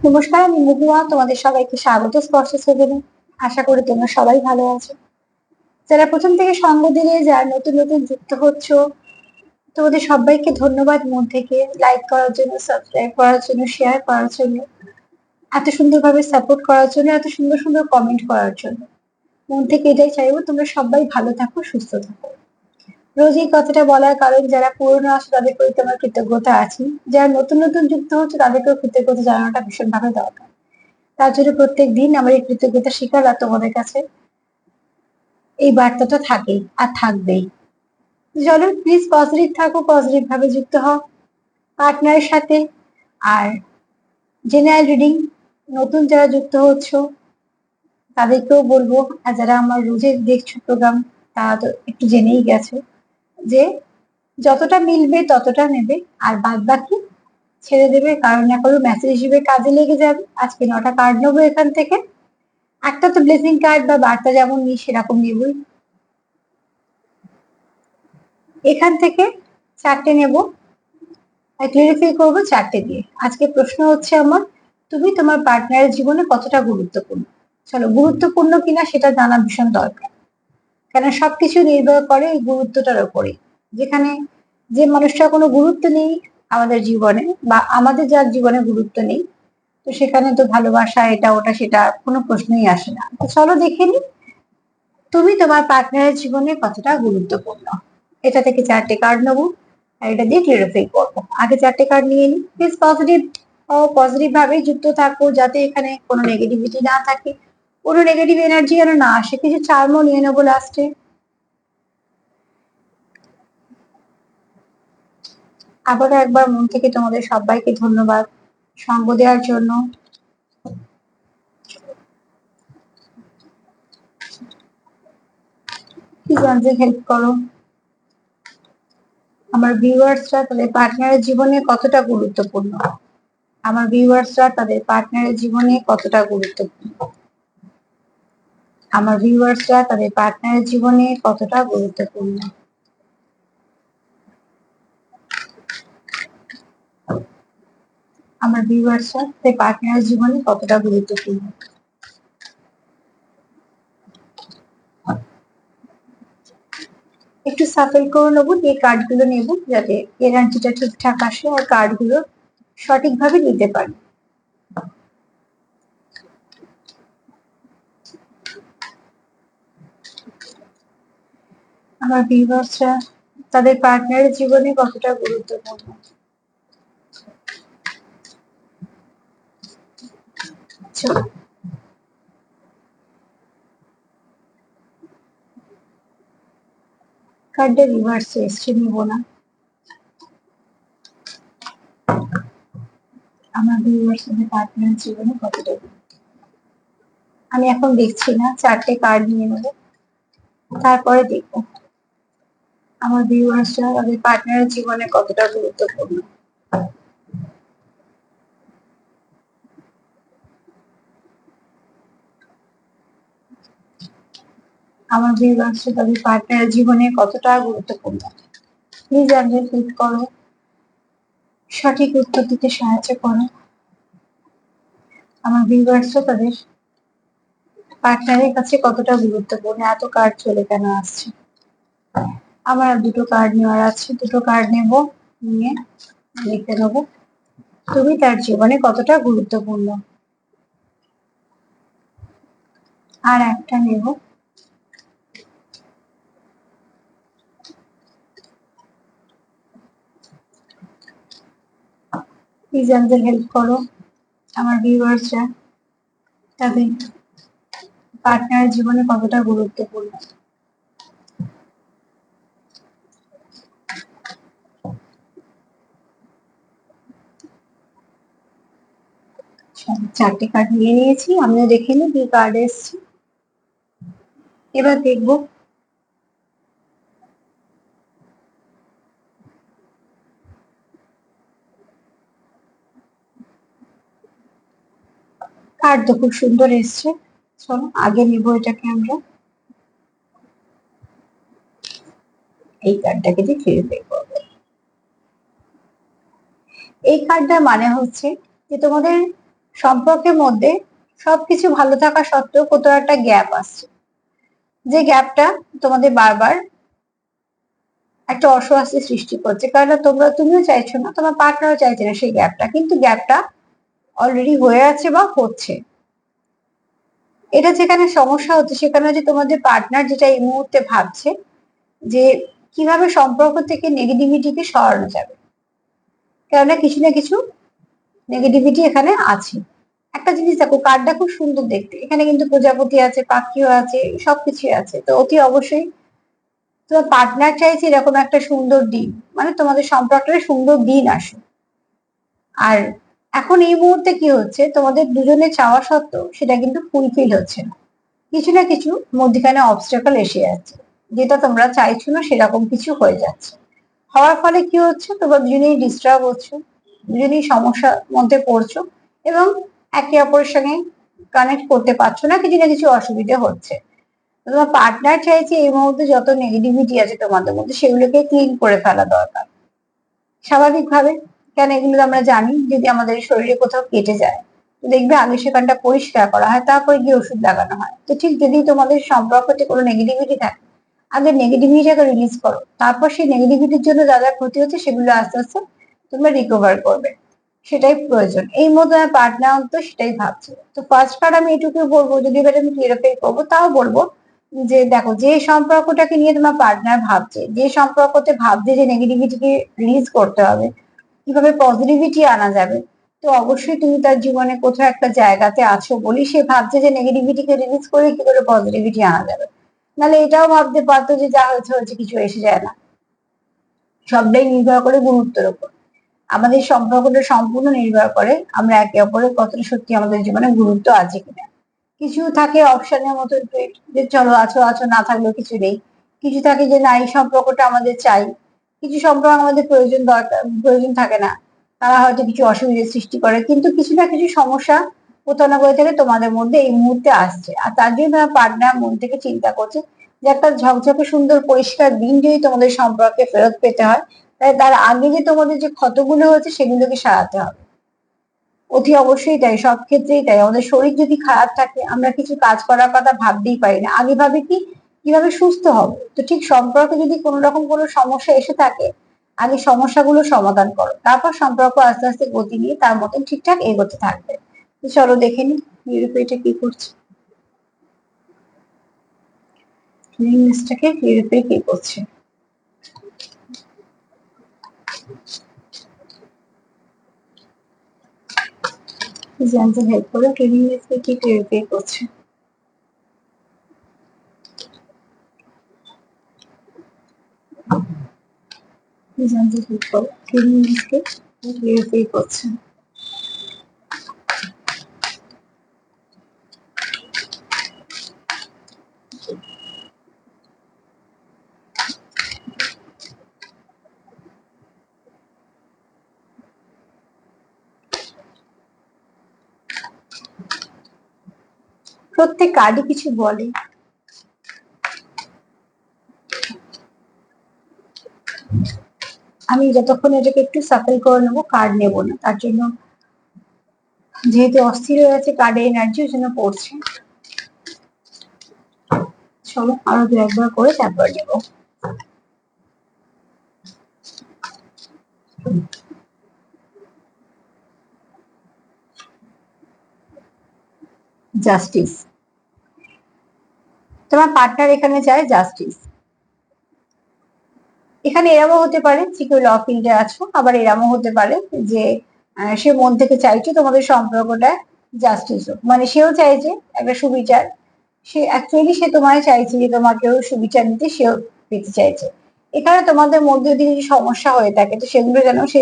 নমস্কার, আমি মহুয়া। তোমাদের সবাইকে স্বাগত স্পর্শ সেভেনে। আশা করি তোমরা সবাই ভালো আছো। যারা প্রথম থেকে সঙ্গ দিলে, যারা নতুন নতুন যুক্ত হচ্ছ, তোমাদের সবাইকে ধন্যবাদ মন থেকে। লাইক করার জন্য, সাবস্ক্রাইব করার জন্য, শেয়ার করার জন্য, এত সুন্দরভাবে সাপোর্ট করার জন্য, এত সুন্দর সুন্দর কমেন্ট করার জন্য। মন থেকে এটাই চাইবো, তোমরা সবাই ভালো থাকো, সুস্থ থাকো। রোজ এই কথাটা বলার কারণ, যারা পুরনো আছো তাদের প্রতি আমার কৃতজ্ঞতা আছে, যারা নতুন নতুন যুক্ত হচ্ছে তাদেরকেও কৃতজ্ঞতা জানানোটা ভীষণভাবে দরকার। তার জন্য প্রত্যেক দিন আমার এই কৃতজ্ঞতা স্বীকার আর তোমাদের কাছে এই বার্তাটা থাকেই আর থাকবেই। চলো প্লিজ পজিটিভ থাকো, পজিটিভ ভাবে যুক্ত হও পার্টনারের সাথে। আর জেনারেল রিডিং নতুন যারা যুক্ত হচ্ছ তাদেরকেও বলবো, আর যারা আমার রোজের দেখছো প্রোগ্রাম তারা তো একটু জেনেই গেছে যে যতটা মিলবে ততটা নেবে, আর বাদ বাকি ছেড়ে দেবে। কারণ না করো মেসেজ হিসেবে কাজে লেগে যাবে। আজকে 9টা কার্ড নেবো এখান থেকে। একটা তো ব্লেসিং কার্ড বা বার্তা যেমন নিই সেরকম নেবই। এখান থেকে 4টে নেব, ক্লিয়ারিফাই করবো 4টে দিয়ে। আজকে প্রশ্ন হচ্ছে আমার, তুমি তোমার পার্টনারের জীবনে কতটা গুরুত্বপূর্ণ। চলো, গুরুত্বপূর্ণ কিনা সেটা জানা ভীষণ দরকার, কেন সবকিছু নির্ভর করে এই গুরুত্বটার উপরে। যেখানে যে মানুষটার কোনো গুরুত্ব নেই আমাদের জীবনে, বা আমাদের যার জীবনে গুরুত্ব নেই, তো সেখানে তো ভালোবাসা এটা ওটা সেটা কোনো প্রশ্নই আসে না। তো চলো দেখে নি, তুমি তোমার পার্টনারের জীবনে কতটা গুরুত্বপূর্ণ। এটা থেকে 4টে কার্ড নেবো, আর এটা দিয়ে ক্লিয়ারিফাই করবো। আগে 4টে কার্ড নিয়ে নিই। প্লিজ পজিটিভ ও পজিটিভ ভাবে যুক্ত থাকো, যাতে এখানে কোনো নেগেটিভিটি না থাকে, কোনো নেগেটিভ এনার্জি যেন না আসে। কিছু চার্মও নিয়ে নেবো লাস্টে। আবারও একবার মন থেকে তোমাদের সবাইকে ধন্যবাদ সঙ্গ দেওয়ার জন্য। প্লিজ আমাদের হেল্প করো। আমার ভিউয়ার্সরা তাদের পার্টনারের জীবনে কতটা গুরুত্বপূর্ণ। আমার ভিউয়ার্সরা তাদের পার্টনারের জীবনে কতটা গুরুত্বপূর্ণ। আমার ভিউয়ার্সরা তাদের পার্টনারের জীবনে কতটা গুরুত্বপূর্ণ। আমার ভিউয়ার্সরা তাদের পার্টনারের জীবনে কতটা গুরুত্বপূর্ণ। একটু সাফল করে নেবো, এই কার্ডগুলো নেব যাতে এনার্জিটা ঠিকঠাক আসে আর কার্ডগুলো সঠিকভাবে নিতে পারি। আমার ভিউয়ার্সরা তাদের পার্টনারের জীবনে কতটা গুরুত্বপূর্ণ। চলো, কার্ডটা রিভার্সে এসছে, নিব না। আমার ভিউয়ার্স তাদের পার্টনারের জীবনে কতটা আমি এখন দেখছি না, 4টে কার্ড নিয়ে নেবো, তারপরে দেখবো আমার ভিউয়ার্সরা তাদের পার্টনারের জীবনে কতটা গুরুত্বপূর্ণ। আমার ভিউয়ার্সরা তাদের পার্টনারের জীবনে কতটা গুরুত্বপূর্ণ। প্লিজ আমাদের ক্লিক করো, সঠিক উত্তর দিতে সাহায্য করো। আমার ভিউয়ার্সরা তাদের পার্টনারের কাছে কতটা গুরুত্বপূর্ণ। এত কার্ড চলে কেন আসছে। আমার আর দুটো কার্ড নেওয়ার আছে, দুটো কার্ড নেব, নিয়ে লিখে নেবো তুমি তার জীবনে কতটা গুরুত্বপূর্ণ। আর একটা নেব, প্লিজ আমাদের হেল্প করো। আমার ভিউয়ার্সরা তাদের পার্টনারের জীবনে কতটা গুরুত্বপূর্ণ। আচ্ছা, 4টে কার্ড নিয়ে নিয়েছি, আমিও দেখে নিই কি কার্ড এসছে। এবার দেখবো কার্ড তো খুব সুন্দর এসছে। চলো আগে নিবো এটাকে আমরা, এই কার্ডটাকে দিয়ে ক্লিয়ারিফাই করবো। এই কার্ডটার মানে হচ্ছে যে তোমাদের সম্পর্কের মধ্যে সবকিছু ভালো থাকা সত্ত্বেও কোথাও একটা গ্যাপ আসছে, যে গ্যাপটা তোমাদের বারবার একটা অস্বস্তি সৃষ্টি করছে, কারণ তুমিও চাইছো না, তোমার পার্টনারও চাইছে না সেই গ্যাপটা, কিন্তু গ্যাপটা অলরেডি হয়ে আছে বা হচ্ছে। এটা যেখানে সমস্যা হচ্ছে সেখানে যে তোমাদের পার্টনার যেটা এই মুহূর্তে ভাবছে যে কিভাবে সম্পর্ক থেকে নেগেটিভিটিকে সরানো যাবে, কেননা কিছু না কিছু নেগেটিভিটি এখানে আছে। একটা জিনিস দেখো, কার্ডটা খুব সুন্দর দেখতে, এখানে কিন্তু প্রজাপতি আছে, পাখিও আছে, সবকিছুই আছে, তো অতি অবশ্যই তোমার পার্টনার চাইছে এরকম একটা সুন্দর দিন, মানে তোমাদের সম্পর্কের সুন্দর দিন আসে। আর এখন এই মুহূর্তে কি হচ্ছে, তোমাদের দুজনে চাওয়া সত্ত্বেও সেটা কিন্তু ফুলফিল হচ্ছে না, কিছু না কিছু মধ্যখানে অবস্টাকল এসে যাচ্ছে, যেটা তোমরা চাইছো না সেরকম কিছু হয়ে যাচ্ছে। হওয়ার ফলে কি হচ্ছে, তোমরা দুজনেই ডিস্টার্ব হচ্ছে, দুজনেই সমস্যার মধ্যে পড়ছো, এবং একে অপরের সঙ্গে কানেক্ট করতে পারছো না, কিছু না কিছু অসুবিধা হচ্ছে। তোমার পার্টনার চাইছে এই মুহূর্তে যত নেগেটিভিটি আছে তোমাদের মধ্যে সেগুলোকে ক্লিন করে ফেলা দরকার স্বাভাবিকভাবে। কেন, এগুলো তো আমরা জানি, যদি আমাদের শরীরে কোথাও কেটে যায় তো দেখবে আগে সেখানটা পরিষ্কার করা হয়, তারপরে গিয়ে ওষুধ লাগানো হয়। তো ঠিক যদি তোমাদের সম্পর্কতে কোনো নেগেটিভিটি থাকে, আগে নেগেটিভিটিটাকে রিলিজ করো, তারপর সেই নেগেটিভিটির জন্য যা যা ক্ষতি হচ্ছে সেগুলো আস্তে আস্তে তোমরা রিকভার করবে, সেটাই প্রয়োজন। এই মতো আমার পার্টনার তো সেটাই ভাবছে। তো ফার্স্ট কার্ড আমি এটুকু বলবো, যদি এবার আমি ক্লিয়ারিফাই করবো তাও বলবো যে দেখো, যে সম্পর্কটাকে নিয়ে তোমার পার্টনার ভাবছে, যে সম্পর্কতে ভাবছে যে নেগেটিভিটিকে রিলিজ করতে হবে, কিভাবে পজিটিভিটি আনা যাবে, তো অবশ্যই তুমি তার জীবনে কোথাও একটা জায়গাতে আছো বলি সে ভাবছে যে নেগেটিভিটিকে রিলিজ করে কি করে পজিটিভিটি আনা যাবে। নাহলে এটাও ভাবতে পারতো যে যা হয়েছে হয়েছে, কিছু এসে যায় না। সবটাই নির্ভর করে গুরুত্বের উপর। আমাদের সম্পর্কটা সম্পূর্ণ নির্ভর করে আমরা একে অপরের কতটা সত্যি আমাদের জীবনে গুরুত্ব আছে কিনা। কিছু থাকে অপশনের মতো ট্রিট, যে চলো আছো আছো, না থাকলেও কিছু নেই। কিছু থাকে যে না, এই সম্পর্কটা আমাদের চাই। কিছু সম্পর্ক আমাদের প্রয়োজন থাকে না, তারা হয়তো কিছু অসুবিধার সৃষ্টি করে, কিন্তু কিছু না কিছু সমস্যা কোথাও না কোথাও থেকে তোমাদের মধ্যে এই মুহূর্তে আসছে, আর তার জন্য তোমার পার্টনার মন থেকে চিন্তা করছে যে একটা ঝকঝকে সুন্দর পরিষ্কার দিন যদি তোমাদের সম্পর্কে ফেরত পেতে হয়, তাই তার আগে যে তোমাদের যে ক্ষতগুলো হয়েছে সেগুলোকে সারাতে হবে। অতি অবশ্যই তাই, সব ক্ষেত্রেই তাই। আমাদের শরীর যদি খারাপ থাকে আমরা কিছু কাজ করার কথা ভাবতেই পারি না, আগে ভাবি কি কিভাবে সুস্থ হব। তো ঠিক সম্পর্কে যদি কোনো রকম কোনো সমস্যা এসে থাকে, আগে সমস্যাগুলো সমাধান করো, তারপর সম্পর্ক আস্তে আস্তে গতি নিয়ে তার মতন ঠিকঠাক এগোতে থাকবে। তো চলো দেখে নি নিরুপায়টা কি করছে, নিরুপায় কি করছে। জানতে হেল্প করো, ট্রেনিং মিসকে কি নিরুপায় করছে। জানতে হেল্প করো, ট্রেনিং মিসকে নিরুপায় করছে। প্রত্যেক কার্ডই কিছু বলে। আমি যতক্ষণ এটাকে একটু সাফল করে নেবো, কার্ড নেবো না, তার জন্য যেহেতু অস্থির হয়ে আছে কার্ডের এনার্জি ওই জন্য পড়ছে। চলো আরো দু একবার করে তারপর নেবো। জাস্টিস, তোমার পার্টনার এখানে চায় জাস্টিস। এখানে এরমও হতে পারে যে কেউ ল ফিল্ডে আছো, আবার এরমও হতে পারে যে সে মন থেকে চাইছে তোমাদের সম্পর্কটা জাস্টিস হোক, মানে সেও চাইছে একটা সুবিচার, সে অ্যাকচুয়ালি সে তোমায় চাইছে যে তোমাকেও সুবিচার দিতে সেও পেতে চাইছে। এখানে তোমাদের মধ্যে যদি কিছু সমস্যা হয়ে থাকে তো সেগুলো যেন সে,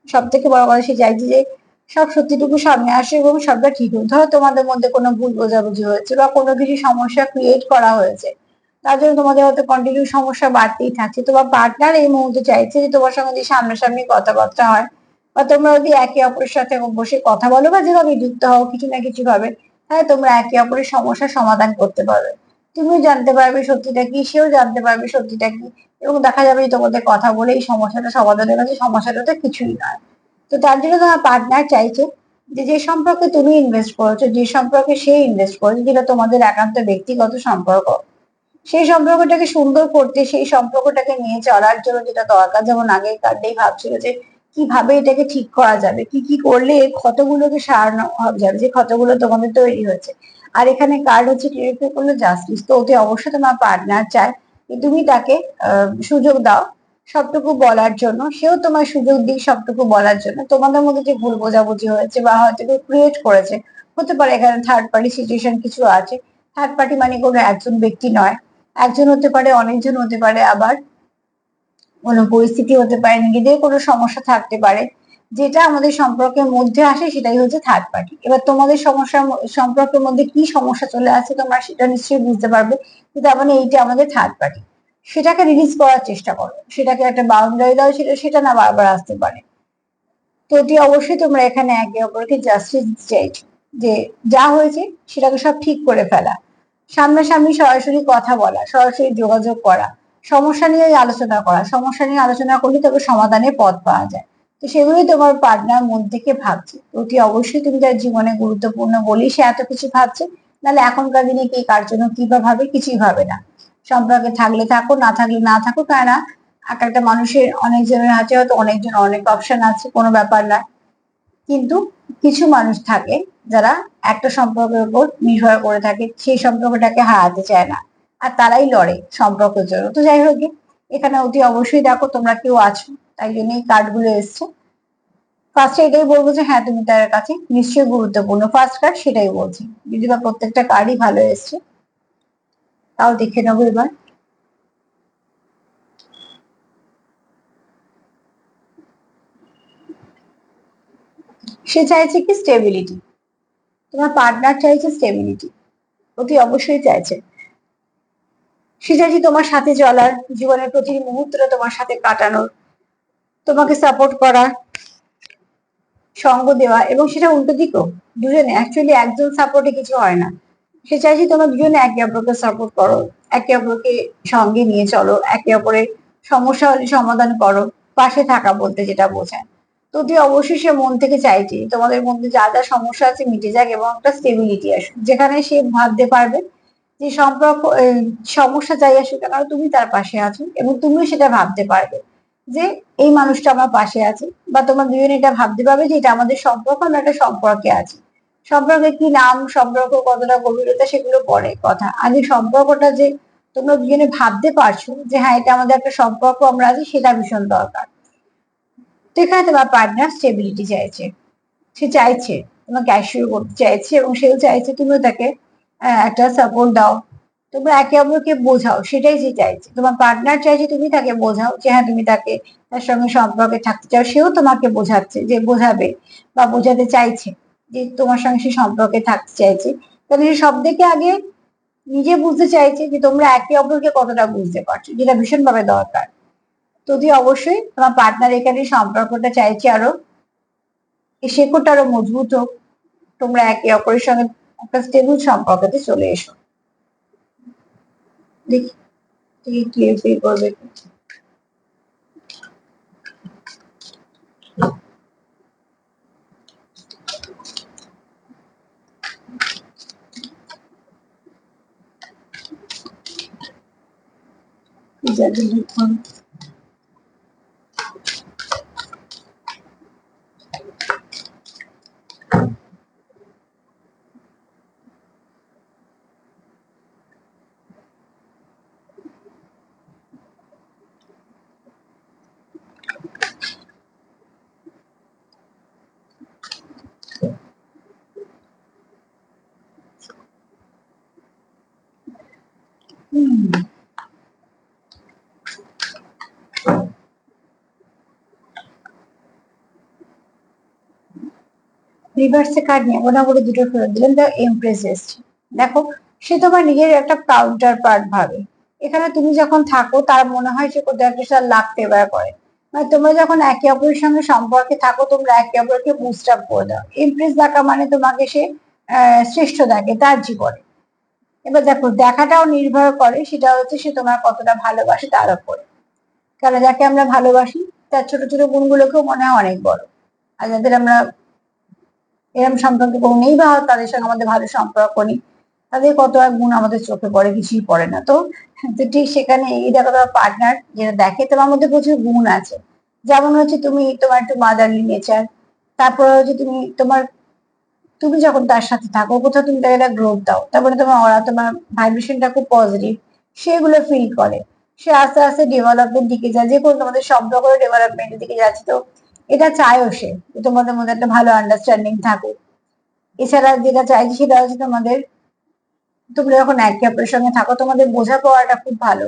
সব থেকে বড় কথা সে চাইছে যে সব সত্যিটুকু সামনে আসে এবং সবটা ঠিক হোক। ধরো তোমাদের মধ্যে কোনো ভুল বোঝাবুঝি হয়েছে বা কোনো কিছু সমস্যা ক্রিয়েট করা হয়েছে, তার জন্য তোমাদের হয়তো কন্টিনিউ সমস্যা বাড়তেই থাকছে। তোমার পার্টনার এই মুহূর্তে চাইছে যে তোমার সঙ্গে যদি সামনাসামনি কথাবার্তা হয় বা তোমরা যদি একে অপরের সাথে বসে কথা বলো বা যেভাবে যুক্ত হও কিছু না কিছু ভাবে, তাহলে তোমরা একে অপরের সমস্যার সমাধান করতে পারবে। তুমিও জানতে পারবে সত্যিটা কি, সেও জানতে পারবে সত্যিটা কি, এবং দেখা যাবে যে তোমাদের কথা বলে এই সমস্যাটা সমাধান হয়ে গেছে, সমস্যাটা তো কিছুই নয়। তো তার জন্য তোমার পার্টনার চাইছে যে সম্পর্কে তুমি ইনভেস্ট করেছো, যে সম্পর্কে সে ইনভেস্ট করেছে, যেটা তোমাদের একান্ত ব্যক্তিগত সম্পর্ক, সেই সম্পর্কটাকে সুন্দর করতে, সেই সম্পর্কটাকে নিয়ে চলার জন্য যেটা দরকার, যেমন আগের কার্ডেই ভাবছিল যে কিভাবে এটাকে ঠিক করা যাবে, কি কি করলে ক্ষতগুলোকে সারানো যাবে, যে ক্ষতগুলো তোমাদের তৈরি হয়েছে। আর এখানে কার্ড হচ্ছে ক্লিয়ারিফাই করলো জাস্টিস। তো অতি অবশ্যই তোমার পার্টনার চায় যে তুমি তাকে সুযোগ দাও সবটুকু বলার জন্য, সেও তোমার সুযোগ দিক সবটুকু বলার জন্য। তোমাদের মধ্যে যে ভুল বোঝাবুঝি হয়েছে বা হয়তো কেউ ক্রিয়েট করেছে, হতে পারে এখানে থার্ড পার্টি সিচুয়েশন কিছু আছে। থার্ড পার্টি মানে কোনো একজন ব্যক্তি নয়, একজন হতে পারে, অনেকজন হতে পারে, আবার কোনো পরিস্থিতি হতে পারে, নিজেদের কোনো সমস্যা থাকতে পারে। যেটা আমাদের সম্পর্কের মধ্যে আসে সেটাই হচ্ছে থার্ড পার্টি। এবার তোমাদের সম্পর্কের মধ্যে কি সমস্যা চলে আসছে তোমরা সেটা নিশ্চয়ই বুঝতে পারবে, কিন্তু মানে এইটা আমাদের থার্ড পার্টি। সেটাকে রিলিজ করার চেষ্টা করো, সেটাকে একটা বাউন্ডারি দাও, সেটা না বারবার আসতে পারে। তো অতি অবশ্যই তোমরা এখানে একে অপরকে জাস্টিস চাইছো, যে যা হয়েছে সেটাকে সব ঠিক করে ফেলা, সামনাসামনি সরাসরি কথা বলা, সরাসরি যোগাযোগ করা, সমস্যা নিয়ে আলোচনা করা। সমস্যা নিয়ে আলোচনা করলে তবে সমাধানের পথ পাওয়া যায়। তো সেগুলোই তোমার পার্টনার মন থেকে ভাবছে। অতি অবশ্যই তুমি তার জীবনে গুরুত্বপূর্ণ বলেই সে এত কিছু ভাবছে, নাহলে এখনকার দিনে কে কার জন্য কি বা ভাবে, কিছুই ভাবে না। সম্পর্কে থাকলে থাকো, না থাকলে না থাকো, কেননা এক একটা মানুষের অনেকজনের হাতে হয়তো অনেকজন অনেক অপশন আছে, কোনো ব্যাপার না। কিন্তু কিছু মানুষ থাকে যারা একটা সম্পর্কের উপর নির্ভর করে থাকে, সেই সম্পর্কটাকে হারাতে চায় না, আর তারাই লড়ে সম্পর্কের জন্য। তো যাই হোক, এখানে অতি অবশ্যই দেখো তোমরা কেউ আছো, তাই জন্য এই কার্ড গুলো এসছে। ফার্স্টে এটাই বলবো যে হ্যাঁ তুমি তার কাছে নিশ্চয়ই গুরুত্বপূর্ণ, ফার্স্ট কার্ড সেটাই বলছি, যদি বা প্রত্যেকটা কার্ডই ভালো এসছে। তাও দেখে নেবো এবার। সে চাইছে কি স্টেবিলিটি, তোমার পার্টনার চাইছে স্টেবিলিটি, অতি অবশ্যই চাইছে। সে চাইছে তোমার সাথে চলার, জীবনের প্রতিটি মুহূর্তটা তোমার সাথে কাটানোর, তোমাকে সাপোর্ট করা, সঙ্গ দেওয়া, এবং সেটা উল্টো দিকও। দুজনে অ্যাকচুয়ালি একজন সাপোর্টে কিছু হয় না। সে চাইছে তোমরা দুজনে একে অপরকে সাপোর্ট করো, একে অপরকে সঙ্গে নিয়ে চলো, একে অপরের সমস্যা হলে সমাধান করো, পাশে থাকা বলতে যেটা বোঝায়। তো তুই অবশ্যই সে মন থেকে চাইছে তোমাদের মধ্যে যা যা সমস্যা আছে মিটে যাক, এবং একটা স্টেবিলিটি আসুক, যেখানে সে ভাবতে পারবে যে সম্পর্ক সমস্যা যাই আসুক কেন তুমি তার পাশে আছো, এবং তুমিও সেটা ভাবতে পারবে যে এই মানুষটা আমার পাশে আছে। বা তোমার দুজনে এটা ভাবতে পারবে যে এটা আমাদের সম্পর্ক, আমরা একটা সম্পর্কে আছি। সম্পর্কে কি নাম, সম্পর্ক কতটা গভীরতা, সেগুলো পরে কথা, আগে সম্পর্কটা যে তোমরা দুজনে ভাবতে পারছো যে হ্যাঁ এটা আমাদের একটা সম্পর্ক, আমরা আছি, সেটা ভীষণ দরকার। তো এখানে তোমার পার্টনার স্টেবিলিটি চাইছে, সে চাইছে তোমাকে অ্যাসিওর করতে চাইছে, এবং সেও চাইছে তুমিও তাকে একটা সাপোর্ট দাও, তোমরা একে অপরকে বোঝাও, সেটাই সে চাইছে। তোমার পার্টনার চাইছে তুমি তাকে বোঝাও যে হ্যাঁ তুমি তাকে, তার সঙ্গে সম্পর্কে থাকতে চাও, সেও তোমাকে বোঝাচ্ছে যে বোঝাবে বা বোঝাতে চাইছে যে তোমার সঙ্গে সে সম্পর্কে থাকতে চাইছে। তাহলে সে সব থেকে আগে নিজে বুঝতে চাইছে যে তোমরা একে অপরকে কতটা বুঝতে পারছো, যেটা ভীষণভাবে দরকার। তো তুই অবশ্যই তোমার পার্টনার এখানে সম্পর্কটা চাইছে আরো, এই শেকড়টা আরো মজবুত হোক, তোমরা একে অপরের সঙ্গে একটা স্টেবল সম্পর্কতে চলে এসো। দেখি তুই ক্লিয়ার ফিল করবে কি? যাদের লিখন রিভার্সে কার্ড নিয়ে মোটামুটি দুটো ফেরত দিলেন, দ্য এমপ্রেস এসছে। দেখো, সে তোমার নিজের একটা কাউন্টার পার্ট ভাবে। এখানে তুমি যখন থাকো তার মনে হয় সে কোথাও একটা সাথে লাভ ফেভার করে, মানে তোমরা যখন একে অপরের সঙ্গে সম্পর্কে থাকো তোমরা একে অপরকে বুস্ট আপ করে দাও। ইমপ্রেস দেখা মানে তোমাকে সে শ্রেষ্ঠ দেখে তার জীবনে। এবার দেখো, দেখাটাও নির্ভর করে, সেটা হচ্ছে সে তোমার কতটা ভালোবাসে তার উপরে। কারণ যাকে আমরা ভালোবাসি তার ছোট ছোট গুণগুলোকেও মনে হয় অনেক বড়, আর যাদের আমরা এরকম সম্পর্ক কোনো নেই, বা তাদের সঙ্গে আমাদের ভালো সম্পর্ক নেই, তাদের কত এক গুণ আমাদের চোখে পড়ে, কিছুই পড়ে না। তো ঠিক সেখানে এই দেখো তোমার পার্টনার যেটা দেখে তোমার মধ্যে প্রচুর গুণ আছে, যেমন হচ্ছে তুমি তোমার একটু মাদারলি নেচার, তারপরে হচ্ছে তুমি যখন তার সাথে থাকো কোথাও তুমি তাকে একটা গ্রোথ দাও, তারপরে তোমার ওরা তোমার ভাইব্রেশনটা খুব পজিটিভ, সেগুলো ফিল করে, সে আস্তে আস্তে ডেভেলপমেন্ট দিকে যায়, যে কোনো তোমাদের সম্পর্ক ডেভেলপমেন্টের দিকে যাচ্ছে। তো এটা চায়ও সে, যে তোমাদের মধ্যে একটা ভালো আন্ডারস্ট্যান্ডিং থাকুক। এছাড়া যেটা চাইছি সেটা হচ্ছে তোমাদের, তোমরা যখন একে অপরের সঙ্গে থাকো তোমাদের বোঝাপড়াটা খুব ভালো।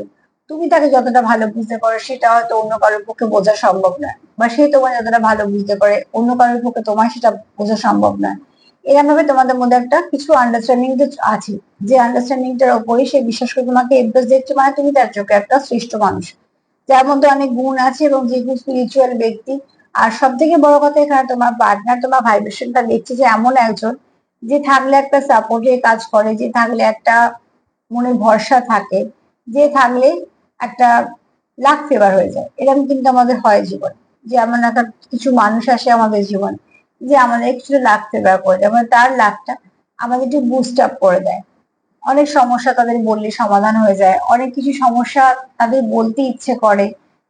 তুমি তাকে যতটা ভালো বুঝতে পারো সেটা হয়তো অন্য কারোর পক্ষে বোঝা সম্ভব নয়, বা সে তোমার যতটা ভালো বুঝতে পারে অন্য কারোর পক্ষে তোমার সেটা বোঝা সম্ভব নয়। এরকম ভাবে তোমাদের মধ্যে একটা কিছু আন্ডারস্ট্যান্ডিং তো আছে, যে আন্ডারস্ট্যান্ডিংটার উপরেই সে বিশ্বাস করে তোমাকে এমপ্রেস দেখছে, মানে তুমি তার চোখে একটা শ্রেষ্ঠ মানুষ, যার মধ্যে অনেক গুণ আছে এবং যে খুব স্পিরিচুয়াল ব্যক্তি। আর সব থেকে বড় কথা, এখানে তোমার পার্টনার তোমার ভাইব্রেশনটা দেখছে যে এমন একজন যে থাকলে একটা সাপোর্টের কাজ করে, যে থাকলে একটা মনে ভরসা থাকে, যে থাকলে একটা লাক ফেভার হয়ে যায়। এরকম কিন্তু আমাদের হয় জীবন, যে এমন একটা কিছু মানুষ আসে আমাদের জীবন, যে আমাদের কিছু লাক ফেভার করে দেয়, মানে তার লাকটা আমাদের একটু বুস্ট আপ করে দেয়। অনেক সমস্যা তাদের বললে সমাধান হয়ে যায়, অনেক কিছু সমস্যা তাদের বলতে ইচ্ছে করে,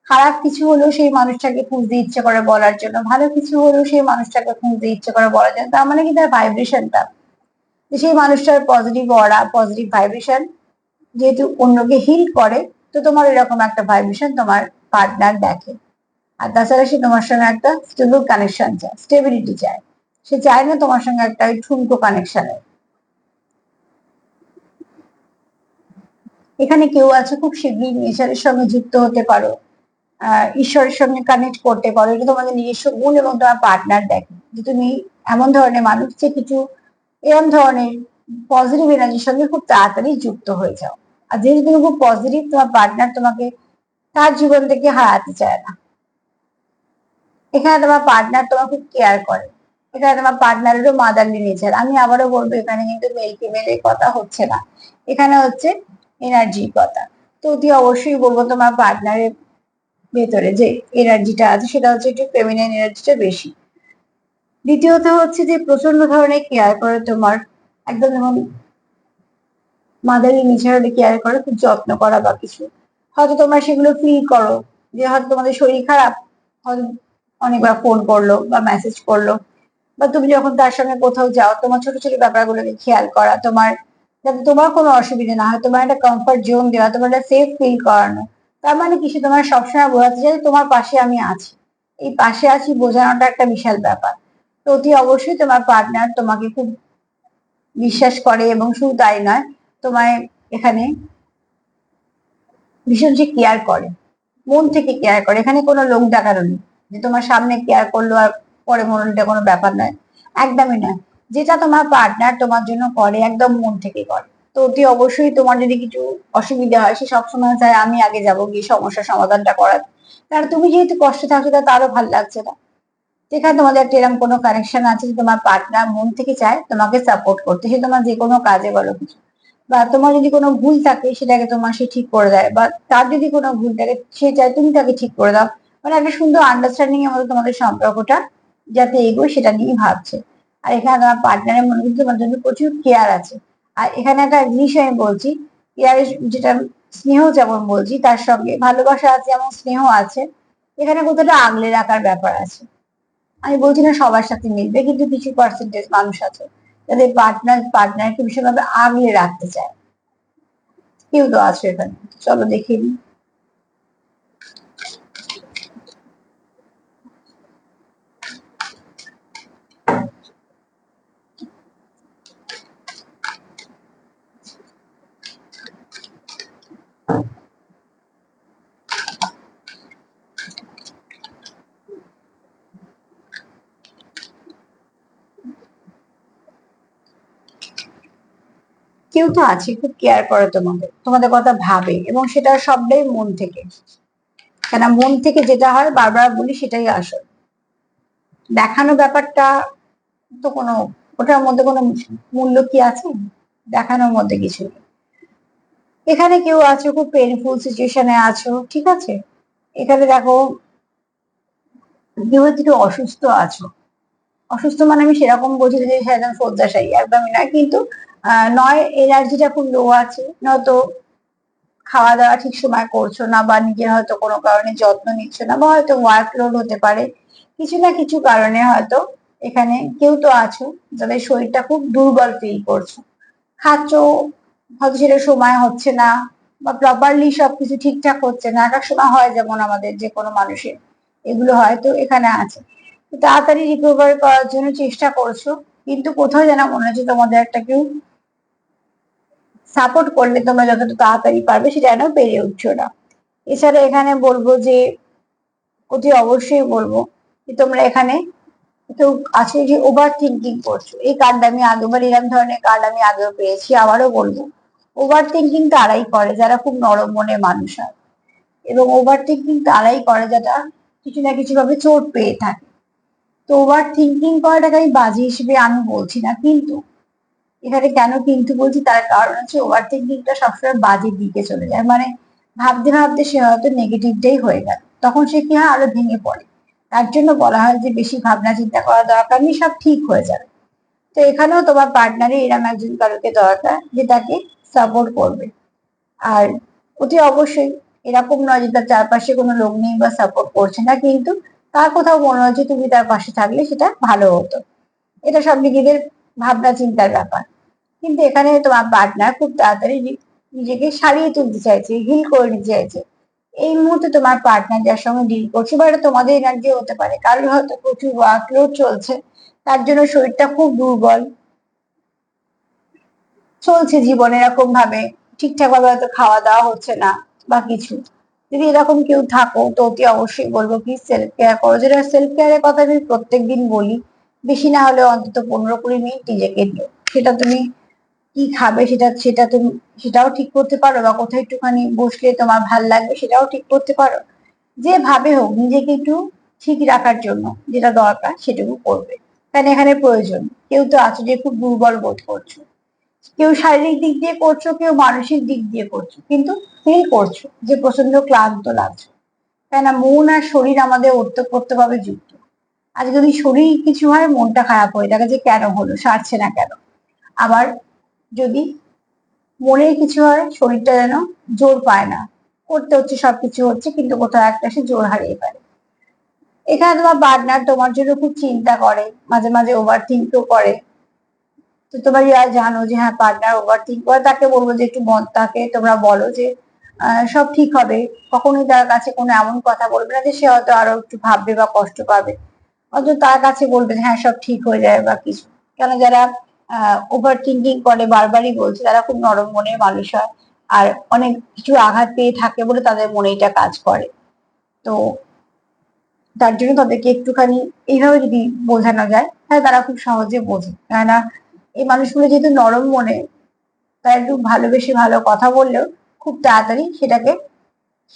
খারাপ কিছু হলেও সেই মানুষটাকে খুঁজতে ইচ্ছে করে বলার জন্য, ভালো কিছু হলেও সেই মানুষটাকে খুঁজতে ইচ্ছে করে বলার জন্য। তার মানে কি তার ভাইব্রেশনটা, সেই মানুষটার পজিটিভ অরা, পজিটিভ ভাইব্রেশন যেহেতু অন্যকে হিল করে, তো তোমার এরকম একটা ভাইব্রেশন তোমার পার্টনার দেখে। আর তাছাড়া সে তোমার সঙ্গে একটা স্টেবল কানেকশন চায়, স্টেবিলিটি চায়, সে চায় না তোমার সঙ্গে একটা ওই ঠুনকো কানেকশনের। এখানে কেউ আছে খুব শীঘ্রই নেচারের সঙ্গে যুক্ত হতে পারো, ঈশ্বরের সঙ্গে কানেক্ট করতে পারো, এটা তোমাদের নিজস্ব গুণ এবং তোমার পার্টনার দেখে যে তুমি এমন ধরনের মানুষ যে কিছু এরকম ধরনের পজিটিভ এনার্জির সঙ্গে খুব তাড়াতাড়ি যুক্ত হয়ে যাও। আর যেহেতু তুমি খুব পজিটিভ, তোমার পার্টনার তোমাকে তার জীবন থেকে হারাতে চায় না। এখানে তোমার পার্টনার তোমার খুব কেয়ার করে, এখানে তোমার পার্টনারেরও মাদারলি নেচার। আমি আবারও বলবো এখানে কিন্তু মেল ফিমেলের কথা হচ্ছে না, এখানে হচ্ছে এনার্জির কথা। তো অতি অবশ্যই বলবো তোমার পার্টনারের ভেতরে যে এনার্জিটা আছে সেটা হচ্ছে একটু ফেমিনাইন এনার্জিটা বেশি। দ্বিতীয়ত হচ্ছে যে প্রচন্ড ধরনের কেয়ার করে তোমার, একদম যেমন মাদারলি নেচারে কেয়ার করে, খুব যত্ন করা বা কিছু, হয়তো তোমরা সেগুলো ফিল করো, যে হয়তো তোমাদের শরীর খারাপ, হয়তো অনেকবার ফোন করলো বা মেসেজ করলো, বা তুমি যখন তার সঙ্গে কোথাও যাও তোমার ছোট ছোট ব্যাপারগুলোকে খেয়াল করা, তোমার যাতে তোমার কোনো অসুবিধা না হয়, তোমার একটা কমফর্ট জোন দেওয়া, তোমার একটা সেফ ফিল করানো। তার মানে কিছু তোমার সবসময় বোঝাতে চাই তোমার পাশে আমি আছি, এই পাশে আছি বোঝানোটা একটা বিশাল ব্যাপার। তো অতি অবশ্যই তোমার পার্টনার তোমাকে খুব বিশ্বাস করে, এবং শুধু তাই নয়, তোমায় এখানে ভীষণ যে কেয়ার করে, মন থেকে কেয়ার করে, এখানে কোনো লোক দেখানো নেই যে তোমার সামনে কেয়ার করলো আর পরে মনোনীত কোনো ব্যাপার নয়, একদমই নয়। যেটা তোমার পার্টনার তোমার জন্য করে একদম মন থেকে করে। তো অতি অবশ্যই তোমার যদি কিছু অসুবিধা হয় সে সবসময় চায় আমি আগে যাবো গিয়ে সমস্যার সমাধানটা করার, কারণ তুমি যেহেতু কষ্টে থাকছো তা তারও ভালো লাগছে না। যেখানে তোমাদের একটা এরকম কোনো কানেকশন আছে যে তোমার পার্টনার মন থেকে চায় তোমাকে সাপোর্ট করতে, সে তোমার যে কোনো কাজে বলো কিছু, বা তোমার যদি কোনো ভুল থাকে সেটাকে তোমার সে ঠিক করে দেয়, বা তার যদি কোনো ভুল থাকে সে চায় তুমি তাকে ঠিক করে দাও। মানে একটা সুন্দর আন্ডারস্ট্যান্ডিং এর মধ্যে তোমাদের সম্পর্কটা যাতে এগোয় সেটা নিয়ে ভাবছে। আর এখানে তোমার পার্টনারের মনে কিন্তু তোমার জন্য প্রচুর কেয়ার আছে। আর এখানে একটা জিনিস আমি বলছি, কেয়ারের যেটা স্নেহ যেমন বলছি, তার সঙ্গে ভালোবাসা আছে এবং স্নেহ আছে, এখানে কতটা আগলে রাখার ব্যাপার আছে। আমি বলছি না সবার সাথে মিলবে, কিন্তু কিছু পার্সেন্টেজ মানুষ আছে যাদের পার্টনারকে ভীষণভাবে আগলে রাখতে চায়। কেউ তো আছে এখানে, চলো দেখে নিই। কেউ তো আছে খুব কেয়ার করে তোমাদের, তোমাদের কথা ভাবে, এবং সেটা সবটাই মন থেকে, কেন মন থেকে যেটা হয় বারবার বলি সেটাই আসল। দেখানো ব্যাপারটা তো কোনো, ওটার মধ্যে কোনো মূল্য কি আছে? দেখানোর মধ্যে কিছু নেই। এখানে কেউ আছো খুব পেইনফুল সিচুয়েশনে আছো, ঠিক আছে, এখানে দেখো কেউ হয়তো একটু অসুস্থ আছো, অসুস্থ মানে আমি সেরকম বলছি যে সে একদম শয্যাশায়ী, একদমই নয়, কিন্তু নয় এনার্জিটা খুব লো আছে, নয়তো খাওয়া দাওয়া ঠিক সময় করছো না, বা নিজের হয়তো কোনো কারণে যত্ন নিচ্ছ না, বা হয়তো ওয়ার্কলোড হতে পারে, কিছু না কিছু কারণে হয়তো এখানে কেউ তো আছো যাদের শরীরটা খুব দুর্বল ফিল করছো। খাচ্ছ, হয়তো সেটা সময় হচ্ছে না, বা প্রপারলি সবকিছু ঠিকঠাক হচ্ছে না, এক এক সময় হয় যেমন আমাদের যে কোনো মানুষের এগুলো হয়তো এখানে আছে। তো তাড়াতাড়ি রিকভার করার জন্য চেষ্টা করছো, কিন্তু কোথাও যেন মনে হচ্ছে তোমাদের একটা কেউ সাপোর্ট করলে তোমরা যতটা তাড়াতাড়ি পারবে সেটা যেন পেরে উঠছো না। এছাড়া এখানে বলবো যে, অতি অবশ্যই বলবো যে তোমরা এখানে কেউ আছে যে ওভার থিঙ্কিং করছো। এই কার্ডটা আমি আগেবার এরকম ধরনের কার্ড আমি আগেও পেয়েছি, আবারও বলবো, ওভার থিঙ্কিং তারাই করে যারা খুব নরম মনের মানুষ হয়, এবং ওভার থিঙ্কিং তারাই করে যারা কিছু না কিছু ভাবে চোট পেয়ে থাকে। তো ওভার থিঙ্কিং করাটাকে আমি বাজে হিসেবে আমি বলছি না, কিন্তু এখানে কেন কিন্তু বলছি তার কারণ হচ্ছে ওভার থিঙ্কিংটা সবসময় বাজের দিকে চলে যায়, মানে ভাবতে ভাবতে সে হয়তো নেগেটিভটাই হয়ে গেল, তখন সে কি হয় আরো ভেঙে পড়ে। তার জন্য বলা হয় যে বেশি ভাবনা চিন্তা করা দরকার নেই, সব ঠিক হয়ে যাবে। তো এখানেও তোমার পার্টনারে এরম একজন কারোকে দরকার যে তাকে সাপোর্ট করবে। আর অতি অবশ্যই এরকম নয় যে তার চারপাশে কোনো লোক নেই বা সাপোর্ট করছে না, কিন্তু তার কোথাও মনে হচ্ছে তুমি তার পাশে থাকলে সেটা ভালো হতো। এটা সব নিজেদের ভাবনা চিন্তার ব্যাপার। কিন্তু এখানে তোমার পার্টনার খুব তাড়াতাড়ি নিজেকে সারিয়ে তুলতে চাইছে, হিল করে নিতে চাইছে। এই মুহূর্তে তোমার পার্টনার যার সঙ্গে ডিল করছে, বা এটা তোমাদের এনার্জি হতে পারে, কারোর হয়তো প্রচুর ওয়ার্কলোড চলছে, তার জন্য শরীরটা খুব দুর্বল চলছে জীবন এরকম ভাবে, ঠিকঠাক ভাবে হয়তো খাওয়া দাওয়া হচ্ছে না বা কিছু। যদি এরকম কেউ থাকো তো অতি অবশ্যই বলবো প্লিজ সেলফ কেয়ার করো, যেটা সেলফ কেয়ারের কথা আমি প্রত্যেকদিন বলি, বেশি না হলে অন্তত 15-20 মিনিট নিজেকে দিও। সেটা তুমি কি খাবে সেটা সেটা তুমি সেটাও ঠিক করতে পারো, বা কোথাও একটুখানি বসলে তোমার ভাল লাগবে সেটাও ঠিক করতে পারো। যে ভাবে হোক নিজেকে একটু ঠিক রাখার জন্য যেটা দরকার সেটুকু করবে, কারণ এখানে প্রয়োজন। কেউ তো আছো যে খুব দুর্বল বোধ করছো, কেউ শারীরিক দিক দিয়ে করছো, কেউ মানসিক দিক দিয়ে করছো, কিন্তু ফিল করছো যে প্রচন্ড ক্লান্ত লাগছে। তাই না, মন আর শরীর আমাদের ওতপ্রোত ভাবে যুক্ত। আজ যদি শরীর কিছু হয় মনটা খারাপ হয়ে থাকে যে কেন হলো, সারছে না কেন। আবার যদি মনের কিছু হয় শরীরটা যেন জোর পায় না, করতে হচ্ছে সবকিছু হচ্ছে, কিন্তু কোথাও একটা সে জোর হারিয়ে ফেলে। এখানে তোমার পার্টনার তোমার জন্য খুব চিন্তা করে, মাঝে মাঝে ওভার থিঙ্কও করে। তো তোমরা যারা জানো যে হ্যাঁ পার্টনার ওভার থিঙ্ক করে, তাকে বলবো যে একটু তাকে তোমরা বলো যে সব ঠিক হবে। কখনোই তার কাছে কোনো এমন কথা বলবে না যে সে হয়তো আরো একটু ভাববে বা কষ্ট পাবে, অথচ তার কাছে বলবে যে হ্যাঁ সব ঠিক হয়ে যাবে বা কিছু। কেন যারা ওভার থিঙ্কিং করে বারবারই বলছে তারা খুব নরম মনের মানুষ হয়, আর অনেক কিছু আঘাত পেয়ে থাকে বলে তাদের মনে এটা কাজ করে। তো তার জন্য তাদেরকে একটুখানি এইভাবে যদি বোঝানো যায় তাহলে তারা খুব সহজে বোঝে, কেননা এই মানুষগুলো যেহেতু নরম মনে, তাই একটু ভালোবেসে ভালো কথা বললেও খুব তাড়াতাড়ি সেটাকে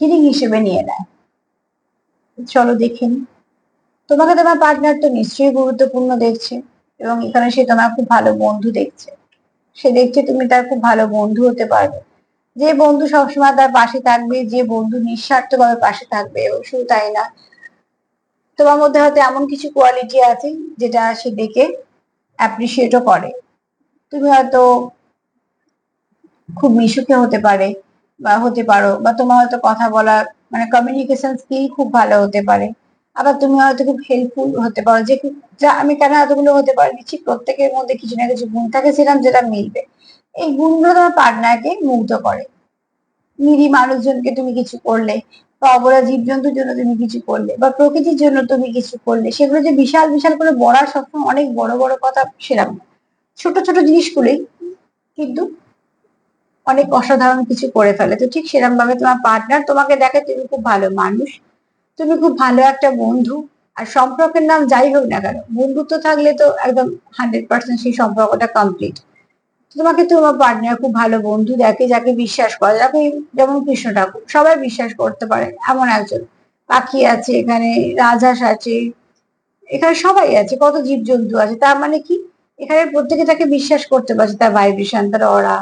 হিলিং হিসেবে নিয়ে নেয়। চলো দেখে নিই। তোমাকে তোমার পার্টনার তো নিশ্চয়ই গুরুত্বপূর্ণ দেখছে, এবং এখানে সে তোমার খুব ভালো বন্ধু দেখছে। সে দেখছে তুমি তার খুব ভালো বন্ধু হতে পারবে, যে বন্ধু সবসময় তার পাশে থাকবে, যে বন্ধু নিঃস্বার্থভাবে পাশে থাকবে। এবং শুধু তাই না, তোমার মধ্যে হয়তো এমন কিছু কোয়ালিটি আছে যেটা সে দেখে অ্যাপ্রিসিয়েটও করে। তুমি হয়তো খুব মিশুকে হতে পারে বা হতে পারো, বা তোমার হয়তো কথা বলার মানে কমিউনিকেশন স্কিল খুব ভালো হতে পারে। আবার তুমি হয়তো খুব হেল্পফুল হতে পারো, যে যা আমি কেন এতগুলো হতে পারি দিচ্ছি, প্রত্যেকের মধ্যে কিছু না কিছু গুণ থাকে সেরকম যেটা মিলবে। এই গুণগুলো তোমার পার্টনারকে মুগ্ধ করে। নিরী মানুষজনকে তুমি কিছু করলে, বা অবলা জীবজন্তুর জন্য তুমি কিছু করলে, বা প্রকৃতির জন্য তুমি কিছু করলে, সেগুলো যে বিশাল বিশাল করে বলার সবসময় অনেক বড় বড় কথা সেরকম না। ছোট ছোট জিনিসগুলোই কিন্তু অনেক অসাধারণ কিছু করে ফেলে। তো ঠিক সেরকম ভাবে তোমার পার্টনার তোমাকে দেখে তুমি খুব ভালো মানুষ, তুমি খুব ভালো একটা বন্ধু। আর সম্পর্কের নাম যাই হোক না কেন, বন্ধুত্ব থাকলে তো একদম 100% সেই সম্পর্কটা কমপ্লিট। তোমাকে তোমার পার্টনার খুব ভালো বন্ধু দেখে, যাকে বিশ্বাস করে, যাকে যেমন কৃষ্ণ ঠাকুর সবাই বিশ্বাস করতে পারে এমন একজন। পাখি আছে এখানে, রাজহাঁস আছে এখানে, সবাই আছে, কত জীবজন্তু আছে, তার মানে কি এখানে প্রত্যেকে তাকে বিশ্বাস করতে পারছে, তার ভাইব্রেশন, তার অরা,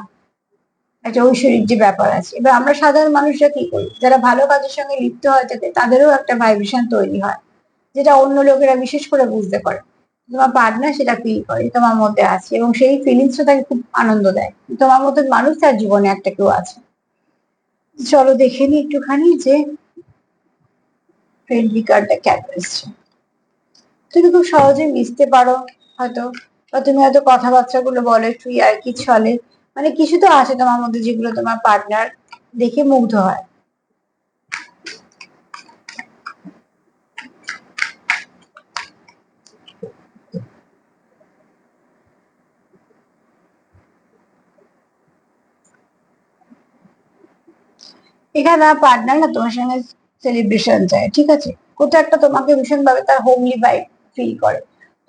একটা ঐশ্বরিক যে ব্যাপার আছে। এবার আমরা সাধারণ মানুষরা কি করি, যারা ভালো কাজের সঙ্গে লিপ্ত হয় যাতে তাদেরও একটা ভাইব্রেশন তৈরি হয়, যেটা অন্য লোকেরা বিশেষ করে বুঝতে পারে। তোমার পার্টনার সেটা ফিল করে তোমার মধ্যে আছে, এবং সেই ফিলিংসটা তাকে খুব আনন্দ দেয়। তোমার মতন মানুষ তার জীবনে একটা কেউ আছে। চলো দেখে নি একটুখানি যে ফ্রেন্ডলি কার্ডটা কেন এসছে। তুমি খুব সহজে মিশতে পারো হয়তো, বা তুমি হয়তো কথাবার্তা গুলো বলো একটু আর কি চলে, মানে কিছু তো আছে তোমার মধ্যে যেগুলো তোমার পার্টনার দেখে মুগ্ধ হয়। এখানে পার্টনার না তোমার সঙ্গে সেলিব্রেশন চায়, ঠিক আছে, কোথাও একটা তোমাকে ভীষণ ভাবে তার হোমলি ভাইব ফিল করে।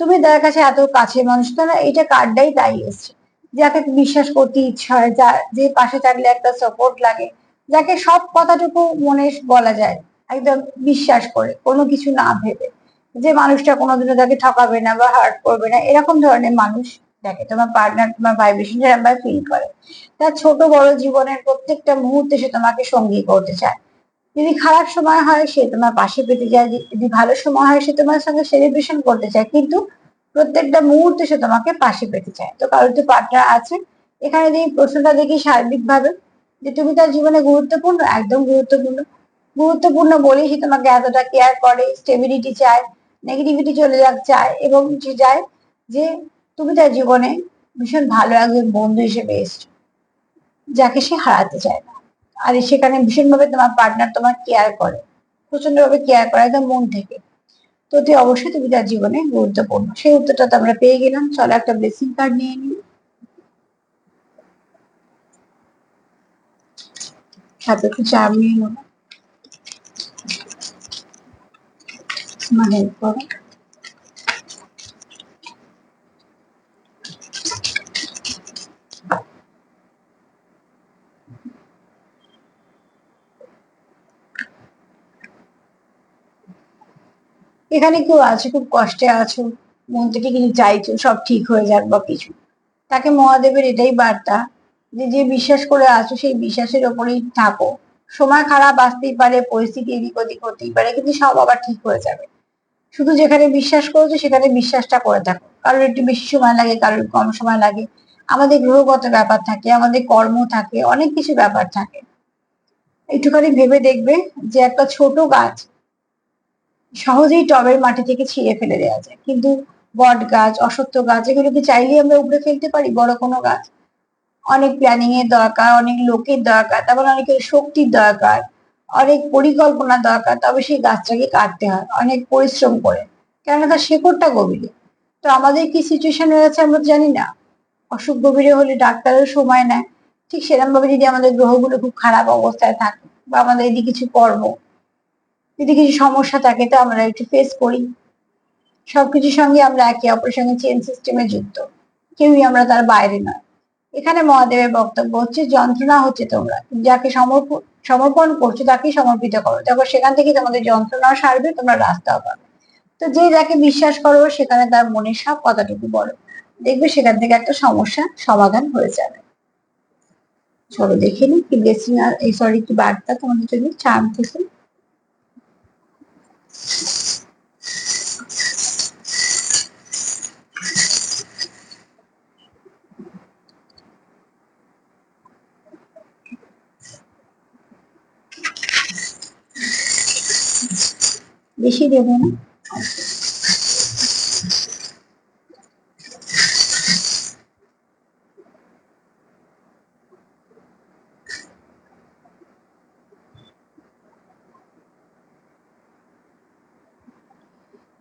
তুমি তার কাছে এত কাছে মানুষ তো না, এটা কার্ডটাই তাই এসছে। যাকে বিশ্বাস করতে ইচ্ছা হয়, যা যে পাশে থাকলে একটা সাপোর্ট লাগে, যাকে সব কথাটুকু মনে বলা যায় একদম বিশ্বাস করে কোনো কিছু না ভেবে, যে মানুষটা কোনোদিনও তাকে ঠকাবে না বা হার্ট করবে না, এরকম ধরনের মানুষ দেখে তোমার পার্টনার, তোমার ভাইব্রেশন এরকম ফিল করে। তার ছোট বড় জীবনের প্রত্যেকটা মুহূর্তে সে তোমাকে সঙ্গী করতে চায়। যদি খারাপ সময় হয় সে তোমার পাশে পেতে যায়, যদি ভালো সময় হয় সে তোমার সঙ্গে সেলিব্রেশন করতে চায়, কিন্তু প্রত্যেকটা মুহূর্তে সে তোমাকে পাশে পেতে চায়। তো কারোর তো পার্টনার আছে। এখানে যদি প্রশ্নটা দেখি সার্বিক ভাবে, যে তুমি তার জীবনে গুরুত্বপূর্ণ, একদম গুরুত্বপূর্ণ। গুরুত্বপূর্ণ বলেই সে তোমাকে এতটা কেয়ার করে, স্টেবিলিটি চায়, নেগেটিভিটি চলে যাক চায়, এবং সে চায় যে তুমি তার জীবনে ভীষণ ভালো একজন বন্ধু হিসেবে এসছো, যাকে সে হারাতে চায় না। আর সেখানে ভীষণভাবে তোমার পার্টনার তোমার কেয়ার করে, প্রচন্ড ভাবে কেয়ার করে একদম মন থেকে। তো তুই অবশ্যই তুমি তার জীবনে গুরুত্বপূর্ণ, সেই উত্তরটা তো আমরা পেয়ে গেলাম। চলো একটা ব্লেসিং কার্ড নিয়ে নিই, সাথে একটু চার নিয়ে নেবো। মানে এখানে কেউ আছে খুব কষ্টে আছো, মন থেকে কিছু চাইছো সব ঠিক হয়ে যাক বা কিছু, তাকে মহাদেবের এটাই বার্তা যে যে বিশ্বাস করে আছো সেই বিশ্বাসের ওপরেই থাকো। সময় খারাপ আসতেই পারে, পরিস্থিতি এদিক ওদিক হতেই পারে, কিন্তু সব আবার ঠিক হয়ে যাবে। শুধু যেখানে বিশ্বাস করেছো সেখানে বিশ্বাসটা করে থাকো। কারোর একটু বেশি সময় লাগে, কারোর কম সময় লাগে। আমাদের গ্রহগত ব্যাপার থাকে, আমাদের কর্ম থাকে, অনেক কিছু ব্যাপার থাকে। একটুখানি ভেবে দেখবে যে একটা ছোট গাছ সহজেই টবের মাটি থেকে ছিঁড়ে ফেলে দেওয়া যায়, কিন্তু বট গাছ, অশ্বত্থ গাছ, এগুলোকে চাইলেই আমরা উপড়ে ফেলতে পারি? বড় কোনো গাছ অনেক প্ল্যানিং এর দরকার, অনেক লোকের দরকার, তারপর অনেকের শক্তির দরকার, অনেক পরিকল্পনা দরকার, তবে সেই গাছটাকে কাটতে হয় অনেক পরিশ্রম করে, কেননা তার শেকড়টা গভীরে। তো আমাদের কি সিচুয়েশন হয়েছে আমরা তো জানি না। অসুখ গভীরে হলে ডাক্তারের সময় নেয়। ঠিক সেরকম ভাবে যদি আমাদের গ্রহগুলো খুব খারাপ অবস্থায় থাকে, বা আমাদের যদি কিছু কর্ম, যদি কিছু সমস্যা থাকে, তো আমরা একটু ফেস করি। সবকিছুর সঙ্গে আমরা একে অপরের সঙ্গে চেন সিস্টেমে যুক্ত, কেউই আমরা তার বাইরে নয়। এখানে মহাদেবের বক্তব্য হচ্ছে যন্ত্রণা হচ্ছে তোমরা যাকে সমর্পণ করছো তাকেই সমর্পিত করো, দেখো সেখান থেকে তোমাদের যন্ত্রণাও সারবে, তোমরা রাস্তাও পাবে। তো যে যাকে বিশ্বাস করো সেখানে তার মনের সব কথাটুকু বলো, দেখবে সেখান থেকে একটা সমস্যা সমাধান হয়ে যাবে। চলো দেখে নি কি ব্লেসিং আর এই সরি কি বার্তা তোমাদের জন্য চার্ম থেকে। বেশি দেবো না।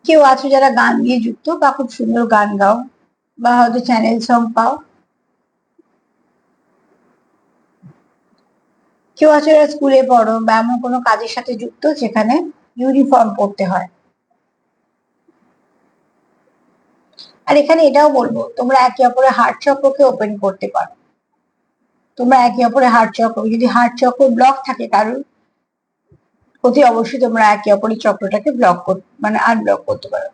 কেউ আছো যারা গান দিয়ে যুক্ত বা খুব সুন্দর গান গাও, বা হয়তো চ্যানেল সং পাও। কেউ আছে যারা স্কুলে পড়ো বা এমন কোনো কাজের সাথে যুক্ত যেখানে ইউনিফর্ম পড়তে হয়। আর এখানে এটাও বলবো তোমরা একে অপরের হার্ট চক্রকে ওপেন করতে পারো। তোমরা একে অপরের হার্ট চক্র, যদি হার্ট চক্র ব্লক থাকে কারোর, অতি অবশ্যই তোমরা একে অপরের চক্রটাকে ব্লক মানে আনব্লক করতে পারো।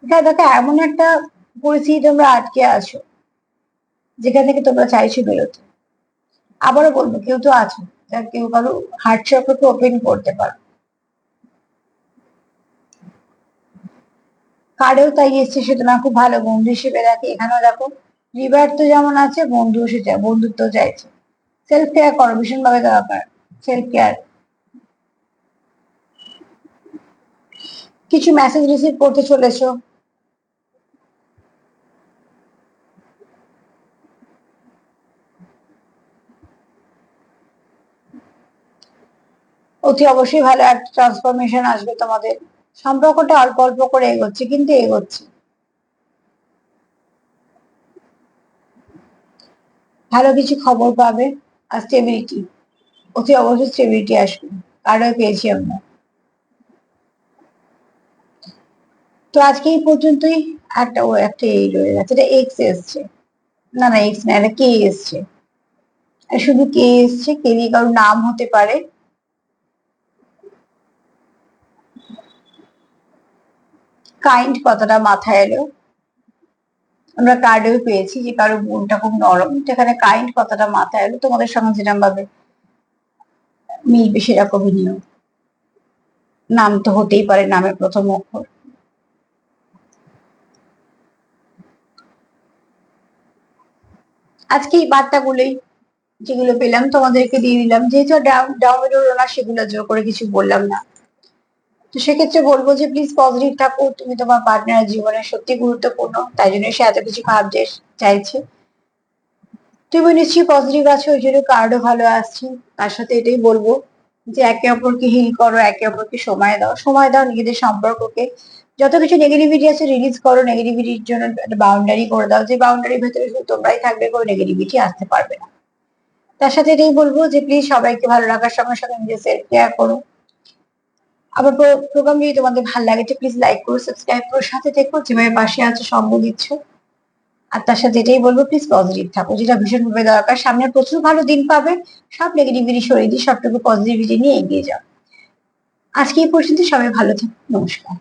এটা দেখো এমন একটা পরিস্থিতি তোমরা আটকে আছো যেখান থেকে তোমরা চাইছো বেরোতে, আবারও বলবো, কেউ তো আছে যার কেউ কারো হার্ট চক্রকে ওপেন করতে পারে। কার্ডেও তাই এসছে, সে তোমার খুব ভালো বন্ধু হিসেবে রাখে। এখানেও দেখো রিভার তো যেমন আছে, বন্ধু সে চায়, বন্ধুত্ব চাইছে। সেলফ কেয়ার করো, ভীষণ ভাবে দরকার সেলফ কেয়ার। কিছু মেসেজ রিসিভ করতে চলেছো। অতি অবশ্যই ভালো একটা ট্রান্সফরমেশন আসবে তোমাদের। সম্পর্কটা অল্প অল্প করে এগোচ্ছে, কিন্তু এগোচ্ছে। ভালো কিছু খবর পাবে। আর স্টেবিলিটি, অতি অবশ্যই স্টেবিলিটি আসবে। কার্ডও পেয়েছি আমরা। তো আজকে এই পর্যন্তই। একটা এই রয়ে গেছে, এটা এক্স এসছে। না না, এক্স না, এটা কে এসছে। শুধু কে এসছে, কে দিয়ে কারোর নাম হতে পারে। কাইন্ড কথাটা মাথায় এলো। আমরা কার্ডেও পেয়েছি যে কারো মনটা খুব নরম, যেখানে কাইন্ড কথাটা মাথায় এলো, তোমাদের সঙ্গে যেরকম ভাবে মিলবে সেরকমই নিও। নাম তো হতেই পারে, নামের প্রথম অক্ষর। আজকে এই বার্তাগুলোই যেগুলো পেলাম তোমাদেরকে দিয়ে দিলাম, যেহেতু ডাউন হলো না, সেগুলো জোর করে কিছু বললাম না। তো সেক্ষেত্রে বলবো যে প্লিজ পজিটিভ থাকো, তুমি তোমার পার্টনারের জীবনে সত্যি গুরুত্বপূর্ণ, তাই জন্য সে এত কিছু ভাবছে, চাইছে। তুমি নিশ্চয়ই পজিটিভ আছো, ওই জন্য কার্ডও ভালো আসছে। তার সাথে এটাই বলবো যে একে অপরকে হিল করো, একে অপরকে সময় দাও, সময় দাও নিজেদের সম্পর্ককে। যত কিছু নেগেটিভিটি আছে রিলিজ করো, নেগেটিভিটির জন্য একটা বাউন্ডারি করে দাও, যে বাউন্ডারির ভেতরে শুধু তোমরাই থাকবে, কোনো নেগেটিভিটি আসতে পারবে না। তার সাথে এটাই বলবো যে প্লিজ সবাইকে ভালো রাখার সঙ্গে সঙ্গে নিজের সেলফ কেয়ার করো। আবার প্রোগ্রাম যদি তোমাদের ভালো লাগে তো প্লিজ লাইক করো, সাবস্ক্রাইব করো, সাথে দেখো যেভাবে পাশে আছো, সঙ্গ দিচ্ছ। আর তার সাথে এটাই বলবো প্লিজ পজিটিভ থাকো, যেটা ভীষণ ভাবে দরকার। সামনে প্রচুর ভালো দিন পাবে। সব নেগেটিভিটি সরিয়ে দিয়ে সবটুকু পজিটিভিটি নিয়ে এগিয়ে যাও। আজকে এই পর্যন্ত, সবাই ভালো থাকো, নমস্কার।